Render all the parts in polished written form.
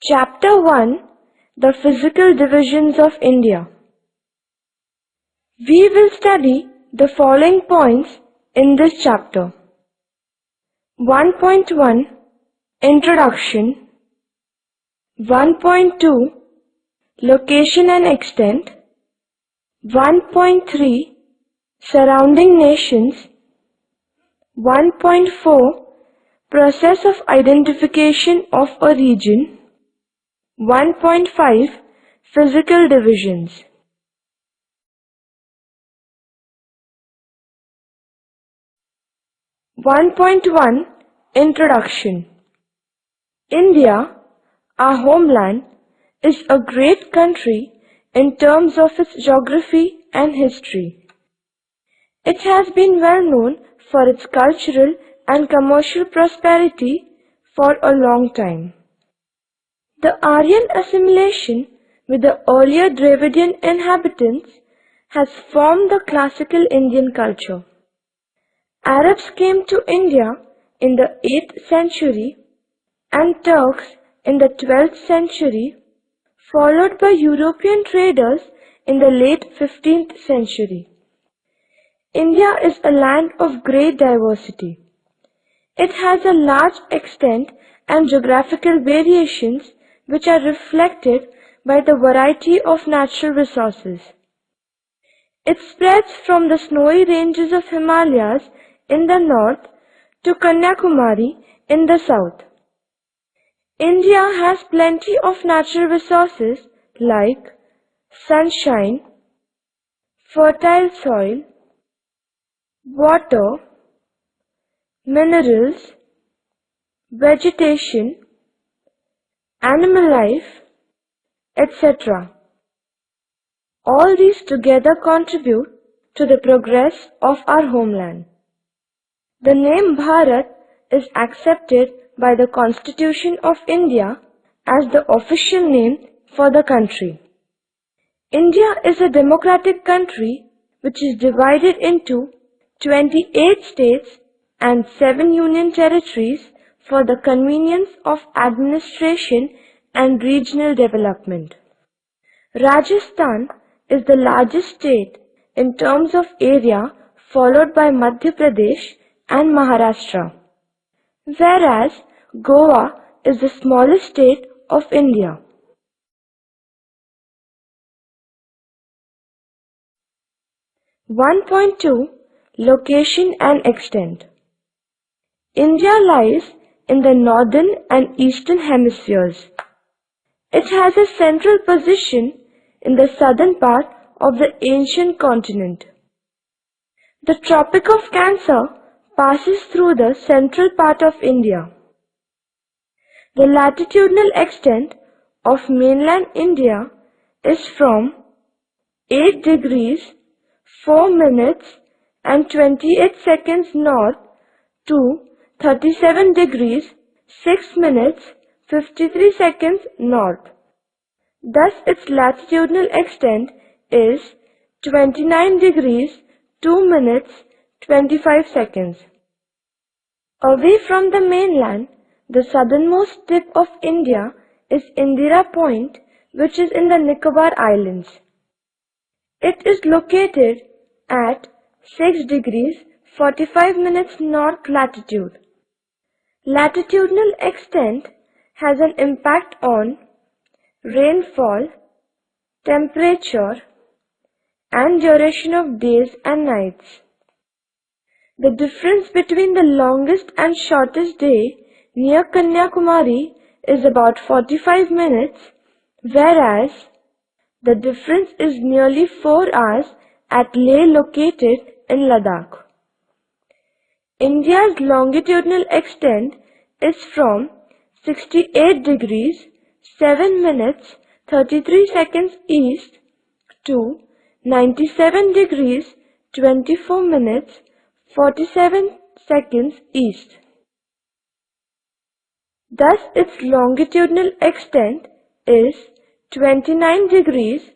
Chapter 1: The Physical Divisions of India. We will study the following points in this chapter. 1.1 Introduction. 1.2 Location and Extent. 1.3 Surrounding Nations. 1.4 Process of identification of a region. 1.5 Physical divisions. Introduction. India, our homeland, is a great country in terms of its geography and history. It has been well known for its cultural and commercial prosperity for a long time. The Aryan assimilation with the earlier Dravidian inhabitants has formed the classical Indian culture. Arabs came to India in the 8th century and Turks in the 12th century, followed by European traders in the late 15th century. India is a land of great diversity. It has a large extent and geographical variations which are reflected by the variety of natural resources. It spreads from the snowy ranges of Himalayas in the north to Kanyakumari in the south. India has plenty of natural resources like sunshine, fertile soil, water, minerals, vegetation, animal life, etc. All these together contribute to the progress of our homeland. The name Bharat is accepted by the Constitution of India as the official name for the country. India is a democratic country which is divided into 28 states and 7 union territories for the convenience of administration and regional development. Rajasthan is the largest state in terms of area, followed by Madhya Pradesh and Maharashtra, whereas Goa is the smallest state of India. Location and extent. India lies in the northern and eastern hemispheres. It has a central position in the southern part of the ancient continent. The Tropic of Cancer passes through the central part of India. The latitudinal extent of mainland India is from 8 degrees 4 minutes and 28 seconds north to 37 degrees 6 minutes 53 seconds north. Thus its latitudinal extent is 29 degrees 2 minutes 25 seconds. Away from the mainland, the southernmost tip of India is Indira Point, which is in the Nicobar Islands. It is located at 6 degrees 45 minutes north latitude. Latitudinal extent has an impact on rainfall, temperature, and duration of days and nights. The difference between the longest and shortest day near Kanyakumari is about 45 minutes, whereas the difference is nearly 4 hours at Leh located in Ladakh. India's longitudinal extent is from 68 degrees 7 minutes 33 seconds east to 97 degrees 24 minutes 47 seconds east. Thus its longitudinal extent is 29 degrees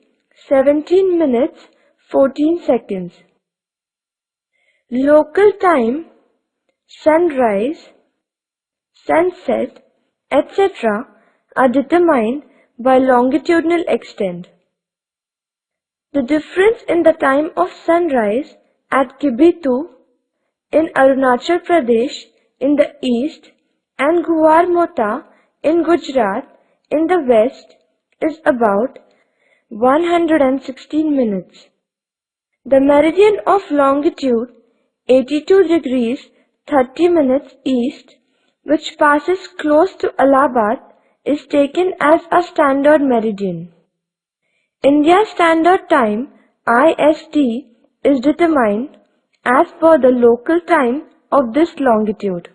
17 minutes 14 seconds. Local time, sunrise, sunset, etc. are determined by longitudinal extent. The difference in the time of sunrise at Kibitu in Arunachal Pradesh in the east and Guwar Mota in Gujarat in the west is about 116 minutes. The meridian of longitude 82 degrees 30 minutes east, which passes close to Allahabad, is taken as a standard meridian. India's Standard Time (IST) is determined as per the local time of this longitude.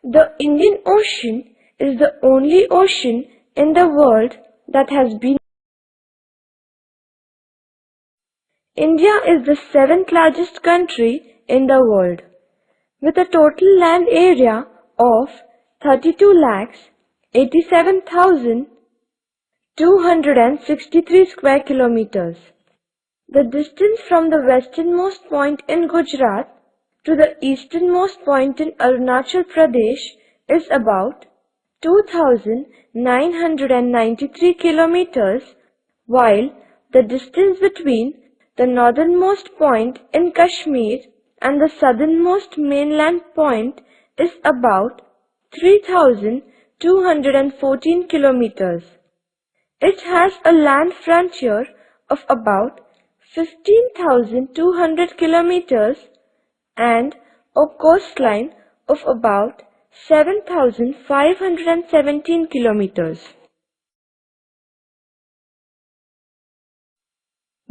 The Indian Ocean is the only ocean in the world that has been. India is the 7th largest country in the world, with a total land area of 32,87,263 square kilometers. The distance from the westernmost point in Gujarat to the easternmost point in Arunachal Pradesh is about 2,993 kilometers, while the distance between the northernmost point in Kashmir and the southernmost mainland point is about 3,214 kilometers. It has a land frontier of about 15,200 kilometers and a coastline of about 7,517 kilometers.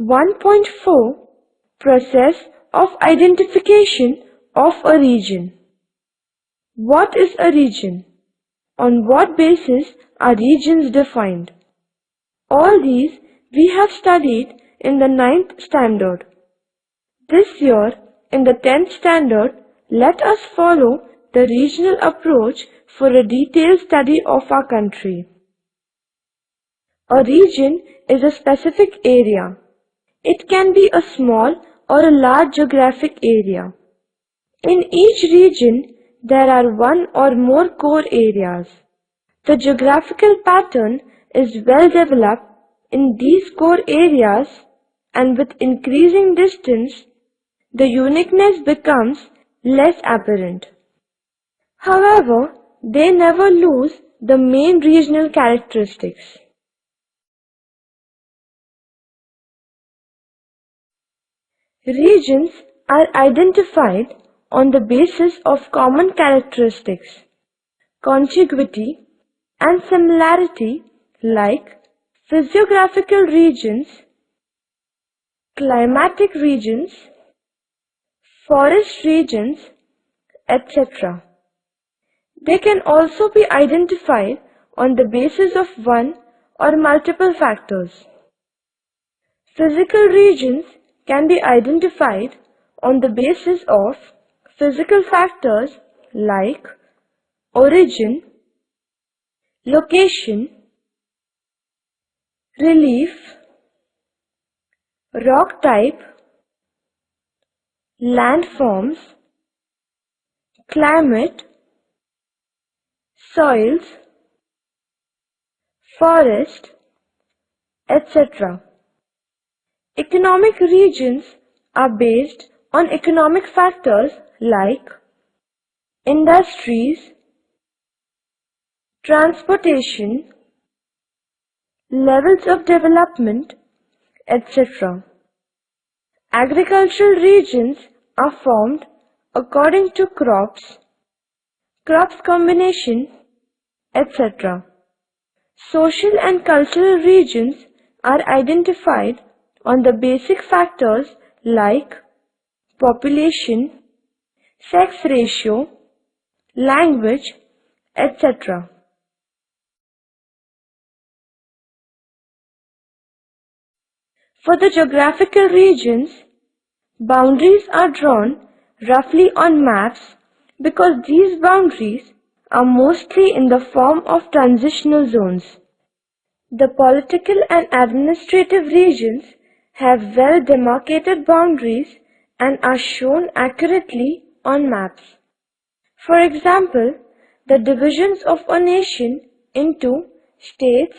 1.4 Process of identification of a region. What is a region? On what basis are regions defined? All these we have studied in the 9th standard. This year, in the 10th standard, let us follow the regional approach for a detailed study of our country. A region is a specific area. It can be a small or a large geographic area. In each region, there are one or more core areas. The geographical pattern is well developed in these core areas, and with increasing distance, the uniqueness becomes less apparent. However, they never lose the main regional characteristics. Regions are identified on the basis of common characteristics, contiguity, and similarity like physiographical regions, climatic regions, forest regions, etc. They can also be identified on the basis of one or multiple factors. Physical regions can be identified on the basis of physical factors like origin, location, relief, rock type, landforms, climate, soils, forest, etc. Economic regions are based on economic factors like industries, transportation, levels of development, etc. Agricultural regions are formed according to crops combination, etc. Social and cultural regions are identified on the basic factors like population, sex ratio, language, etc. For the geographical regions, boundaries are drawn roughly on maps because these boundaries are mostly in the form of transitional zones. The political and administrative regions have well demarcated boundaries and are shown accurately on maps. For example, the divisions of a nation into states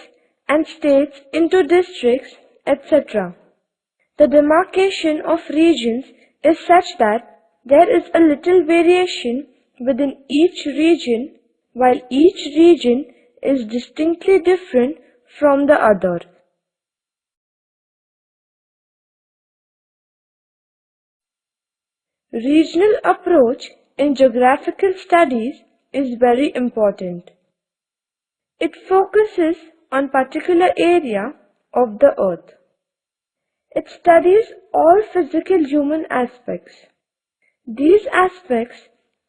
and states into districts, etc. The demarcation of regions is such that there is a little variation within each region, while each region is distinctly different from the other. Regional approach in geographical studies is very important. It focuses on particular area of the earth. It studies all physical human aspects. These aspects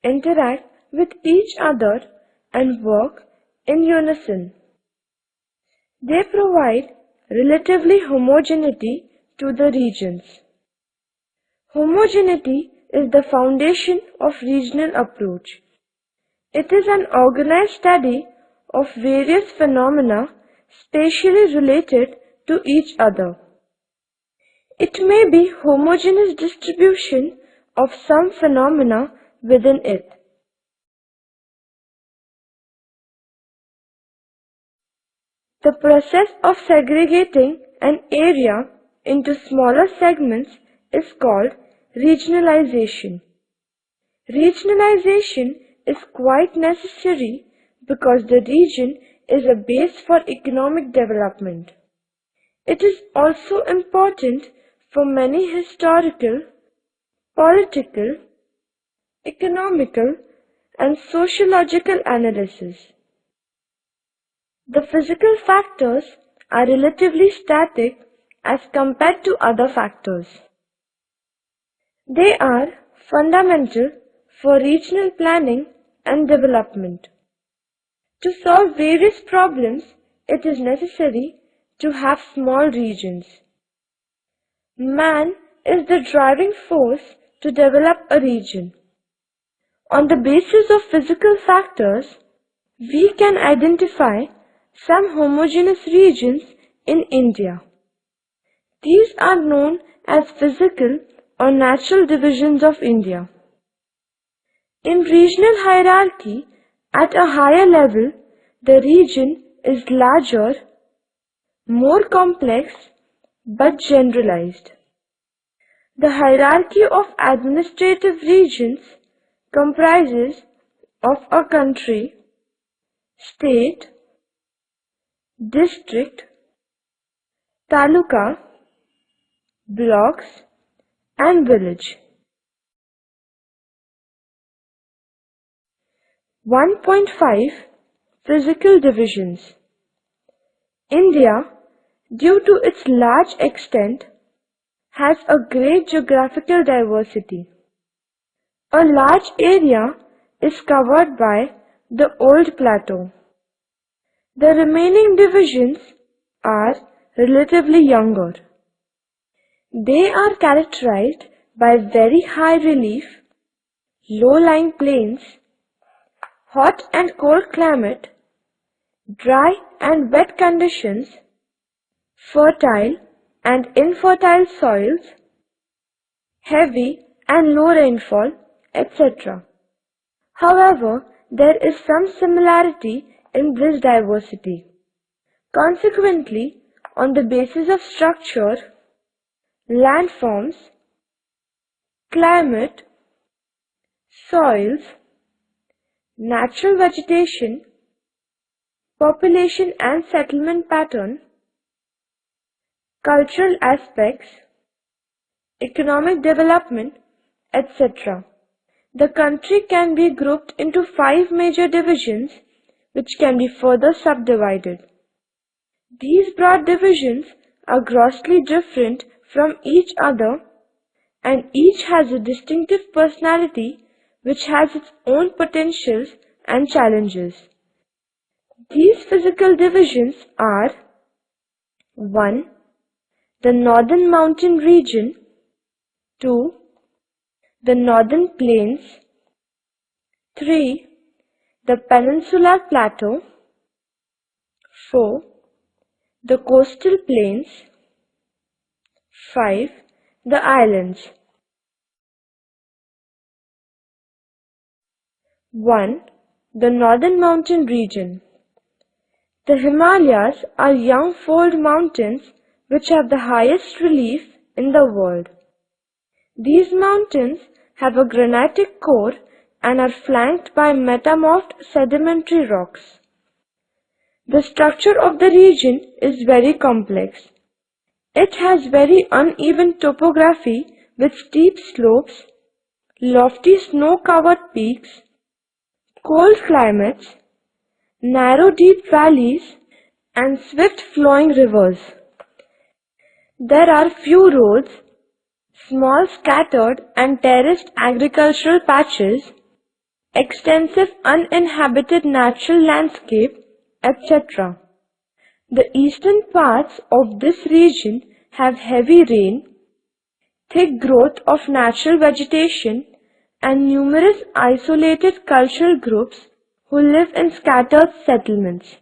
interact with each other and work in unison. They provide relatively homogeneity to the regions. Homogeneity is the foundation of regional approach. It is an organized study of various phenomena spatially related to each other. It may be homogeneous distribution of some phenomena within it. The process of segregating an area into smaller segments is called regionalization. Regionalization is quite necessary because the region is a base for economic development. It is also important for many historical, political, economical, and sociological analysis. The physical factors are relatively static as compared to other factors. They are fundamental for regional planning and development. To solve various problems, it is necessary to have small regions. Man is the driving force to develop a region. On the basis of physical factors, we can identify some homogeneous regions in India. These are known as physical or natural divisions of India. In regional hierarchy, at a higher level, the region is larger, more complex, but generalized. The hierarchy of administrative regions comprises of a country, state, district, taluka, blocks, and village. 1.5 Physical divisions. India, due to its large extent, has a great geographical diversity. A large area is covered by the old plateau. The remaining divisions are relatively younger. They are characterized by very high relief, low-lying plains, hot and cold climate, dry and wet conditions, fertile and infertile soils, heavy and low rainfall, etc. However, there is some similarity in this diversity. Consequently, on the basis of structure, landforms, climate, soils, natural vegetation, population and settlement pattern, cultural aspects, economic development, etc. The country can be grouped into 5 major divisions which can be further subdivided. These broad divisions are grossly different from each other and each has a distinctive personality which has its own potentials and challenges. These physical divisions are 1. The Northern Mountain Region, 2. The Northern Plains, 3. The Peninsular Plateau, 4. The Coastal Plains, 5. The Islands. 1. The Northern Mountain Region. The Himalayas are young fold mountains which have the highest relief in the world. These mountains have a granitic core and are flanked by metamorphed sedimentary rocks. The structure of the region is very complex. It has very uneven topography with steep slopes, lofty snow-covered peaks, cold climates, narrow deep valleys, and swift-flowing rivers. There are few roads, small scattered and terraced agricultural patches, extensive uninhabited natural landscape, etc. The eastern parts of this region have heavy rain, thick growth of natural vegetation, and numerous isolated cultural groups who live in scattered settlements.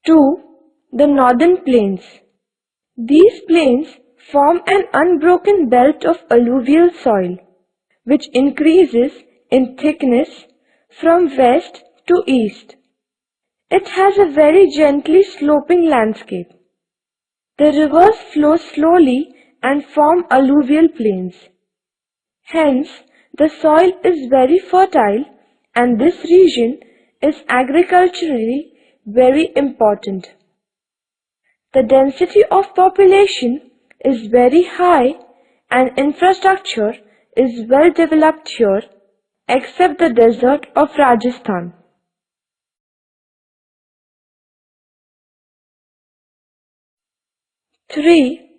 2. The Northern Plains. These plains form an unbroken belt of alluvial soil, which increases in thickness from west to east. It has a very gently sloping landscape. The rivers flow slowly and form alluvial plains. Hence, the soil is very fertile and this region is agriculturally very important. The density of population is very high and infrastructure is well developed here except the desert of Rajasthan. 3.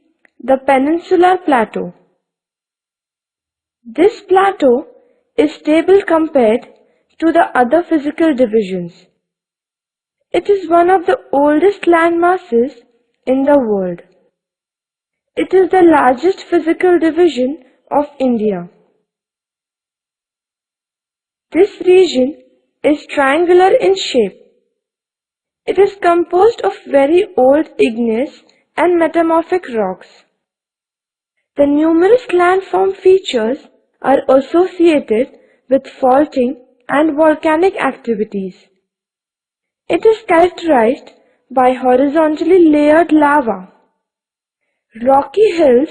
The Peninsular Plateau. This plateau is stable compared to the other physical divisions. It is one of the oldest land masses in the world. It is the largest physical division of India. This region is triangular in shape. It is composed of very old igneous and metamorphic rocks. The numerous landform features are associated with faulting and volcanic activities. It is characterized by horizontally layered lava. Rocky hills,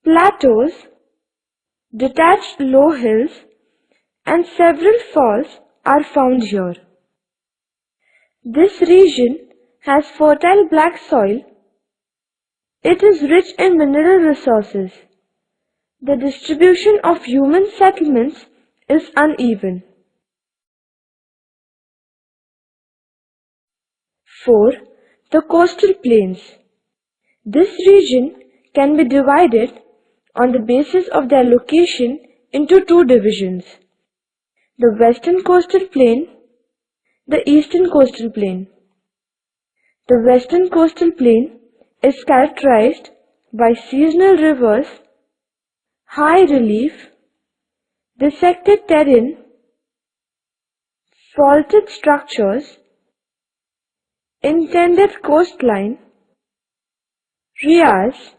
plateaus, detached low hills, and several falls are found here. This region has fertile black soil. It is rich in mineral resources. The distribution of human settlements is uneven. 4. The coastal plains. This region can be divided on the basis of their location into two divisions: the western coastal plain, the eastern coastal plain. The western coastal plain is characterized by seasonal rivers, high relief, dissected terrain, faulted structures, intended coastline, rias,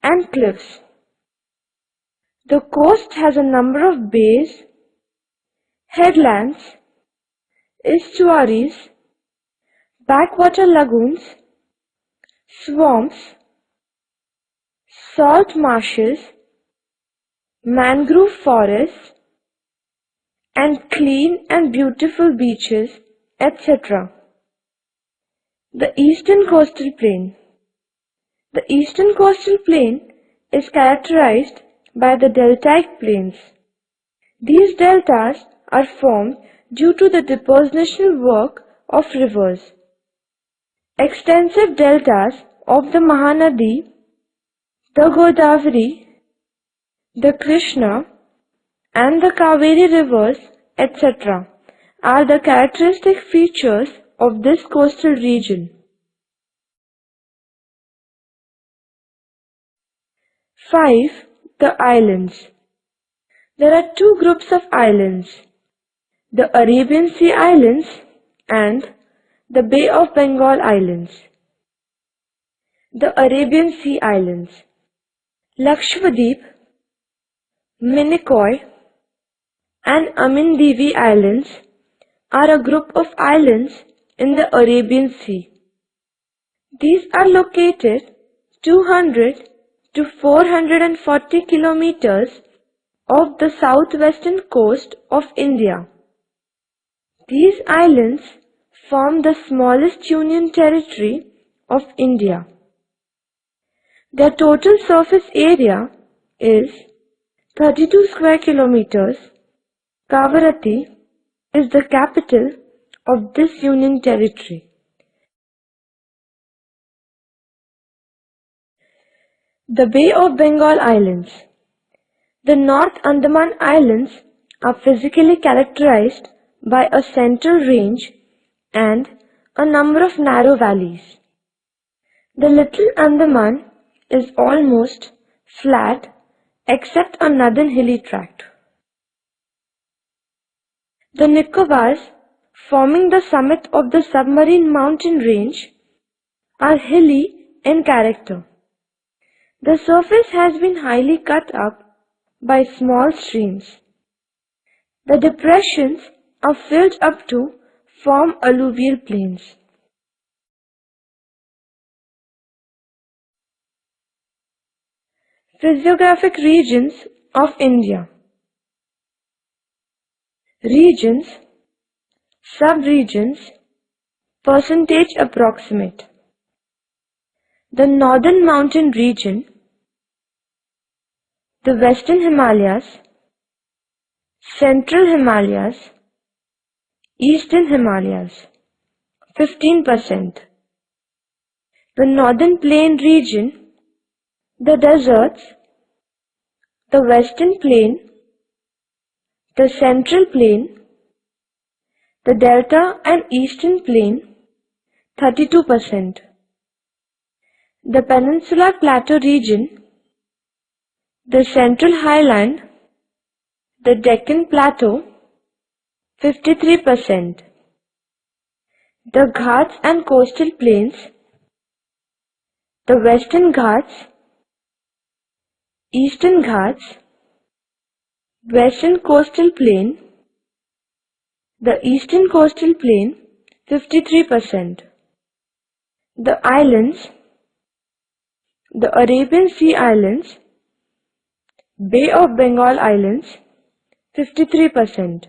and cliffs. The coast has a number of bays, headlands, estuaries, backwater lagoons, swamps, salt marshes, mangrove forests, and clean and beautiful beaches, etc. The eastern coastal plain. The eastern coastal plain is characterized by the deltaic plains. These deltas are formed due to the depositional work of rivers. Extensive deltas of the Mahanadi, the Godavari, the Krishna, and the Kaveri rivers, etc. are the characteristic features of this coastal region. 5. The islands. There are two groups of islands: the Arabian Sea Islands and the Bay of Bengal Islands. The Arabian Sea Islands: Lakshadweep, Minicoy, and Amindivi Islands are a group of islands in the Arabian Sea. These are located 200 to 440 kilometers off the southwestern coast of India. These islands form the smallest union territory of India. Their total surface area is 32 square kilometers. Kavaratti is the capital of this union territory. The Bay of Bengal Islands. The North Andaman Islands are physically characterized by a central range and a number of narrow valleys. The Little Andaman is almost flat except a northern hilly tract. The Nicobars, forming the summit of the submarine mountain range, are hilly in character. The surface has been highly cut up by small streams. The depressions are filled up to form alluvial plains. Physiographic regions of India. Regions, sub-regions, percentage approximate. The Northern Mountain Region, the Western Himalayas, Central Himalayas, Eastern Himalayas, 15%. The Northern Plain Region, the deserts, the Western Plain, the Central Plain, the Delta and Eastern Plain, 32%. The Peninsular Plateau Region, the Central Highland, the Deccan Plateau, 53%. The Ghats and Coastal Plains, the Western Ghats, Eastern Ghats, Western Coastal Plain, the Eastern Coastal Plain, 53%. The islands, the Arabian Sea Islands, Bay of Bengal Islands, 53%.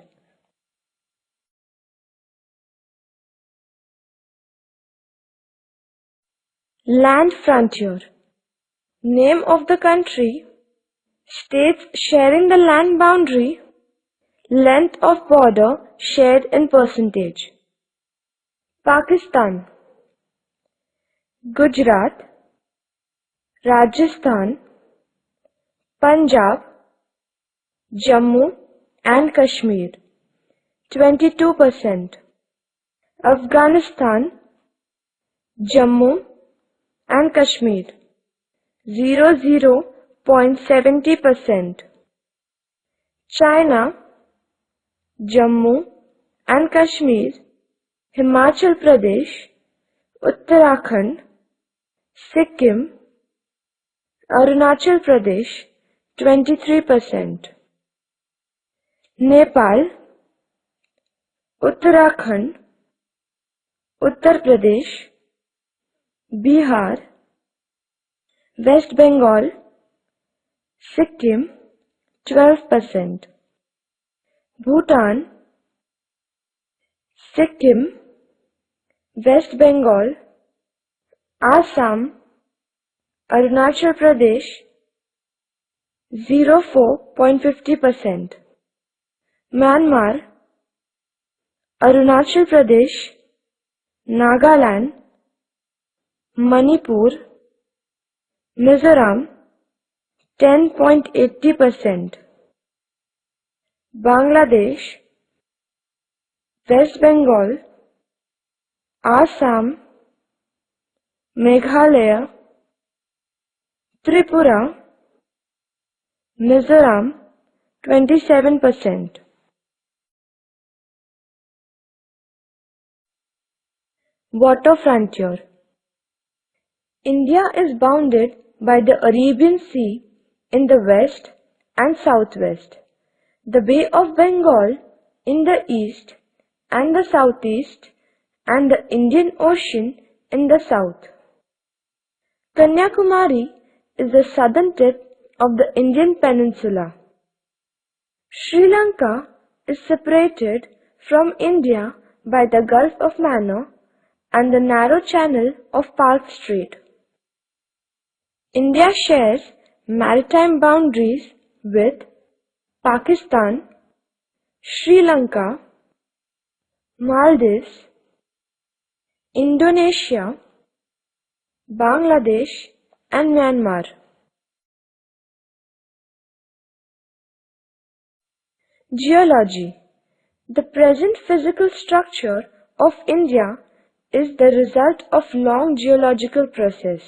Land frontier. Name of the country, states sharing the land boundary, length of border shared in percentage. Pakistan, Gujarat, Rajasthan, Punjab, Jammu and Kashmir, 22%. Afghanistan, Jammu and Kashmir, 0.70%. China, Jammu and Kashmir, Himachal Pradesh, Uttarakhand, Sikkim, Arunachal Pradesh, 23%. Nepal, Uttarakhand, Uttar Pradesh, Bihar, West Bengal, Sikkim, 12%. Bhutan, Sikkim, West Bengal, Assam, Arunachal Pradesh, 0.50%. Myanmar, Arunachal Pradesh, Nagaland, Manipur, Mizoram, 10.80%. Bangladesh, West Bengal, Assam, Meghalaya, Tripura, Mizoram, 27%. Water frontier. India is bounded by the Arabian Sea in the west and southwest. the Bay of Bengal in the east and the southeast, and the Indian Ocean in the south. Kanyakumari is the southern tip of the Indian peninsula. Sri Lanka is separated from India by the Gulf of Mannar and the narrow channel of Park Strait. India shares maritime boundaries with Pakistan, Sri Lanka, Maldives, Indonesia, Bangladesh, and Myanmar. Geology. The present physical structure of India is the result of long geological process.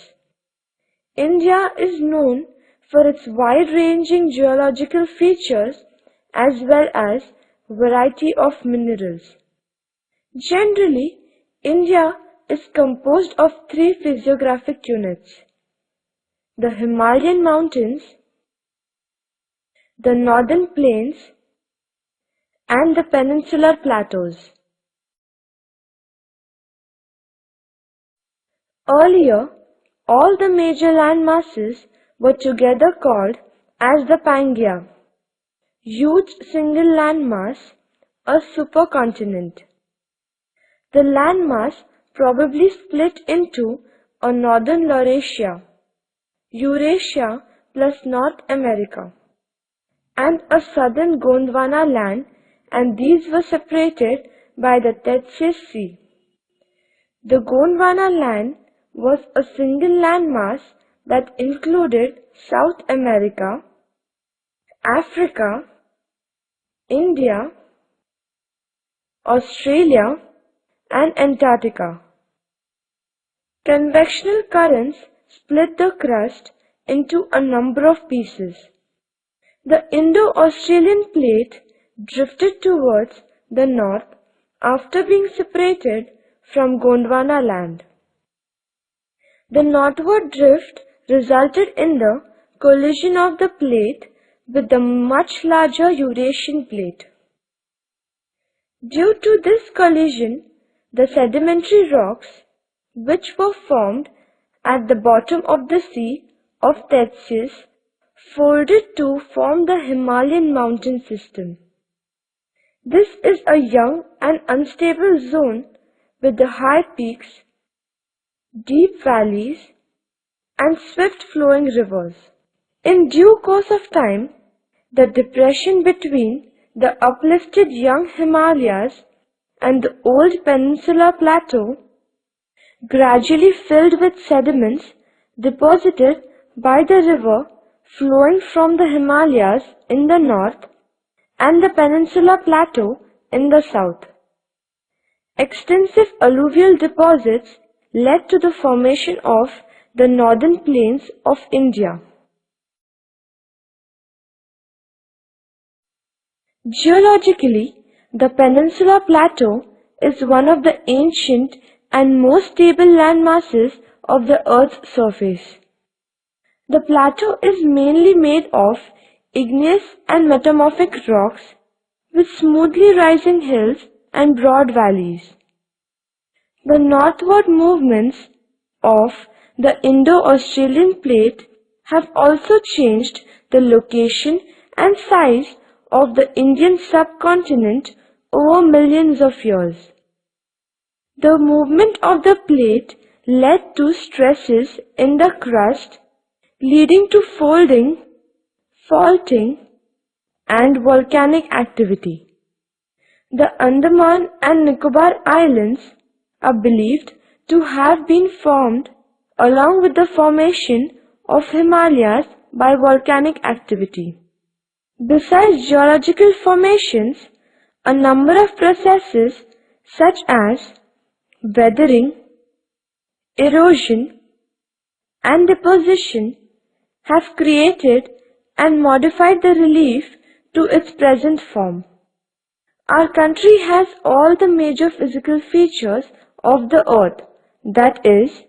India is known for its wide-ranging geological features as well as variety of minerals. Generally, India is composed of three physiographic units: the Himalayan mountains, the northern plains, and the peninsular plateaus. Earlier, all the major land masses were together called as the Pangaea, huge single landmass, a supercontinent. The landmass probably split into a northern Laurasia, Eurasia plus North America, and a southern Gondwana land, and these were separated by the Tethys Sea. The Gondwana land was a single landmass that included South America, Africa, India, Australia, and Antarctica. Convectional currents split the crust into a number of pieces. The Indo-Australian plate drifted towards the north after being separated from Gondwana land. The northward drift resulted in the collision of the plate with the much larger Eurasian plate. Due to this collision, the sedimentary rocks, which were formed at the bottom of the Sea of Tethys, folded to form the Himalayan mountain system. This is a young and unstable zone with the high peaks, deep valleys, and swift-flowing rivers. In due course of time, the depression between the uplifted young Himalayas and the old peninsular plateau gradually filled with sediments deposited by the river flowing from the Himalayas in the north and the peninsular plateau in the south. Extensive alluvial deposits led to the formation of the northern plains of India. Geologically, the peninsular plateau is one of the ancient and most stable landmasses of the Earth's surface. The plateau is mainly made of igneous and metamorphic rocks with smoothly rising hills and broad valleys. The northward movements of the Indo-Australian plate have also changed the location and size of the Indian subcontinent over millions of years. The movement of the plate led to stresses in the crust, leading to folding, faulting, and volcanic activity. The Andaman and Nicobar Islands are believed to have been formed along with the formation of Himalayas by volcanic activity. Besides geological formations, a number of processes such as weathering, erosion, and deposition have created and modified the relief to its present form. Our country has all the major physical features of the earth, that is,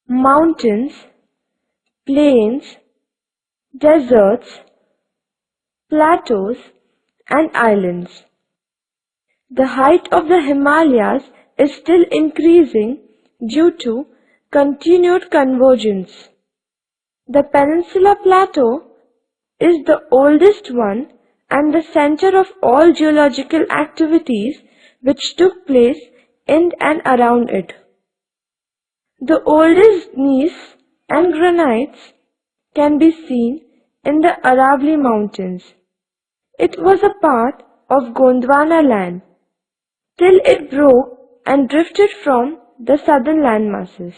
mountains, plains, deserts, plateaus, and islands. The height of the Himalayas is still increasing due to continued convergence. The Peninsula Plateau is the oldest one and the center of all geological activities which took place in and around it. The oldest gneiss and granites can be seen in the Aravalli Mountains. It was a part of Gondwana land till it broke and drifted from the southern landmasses.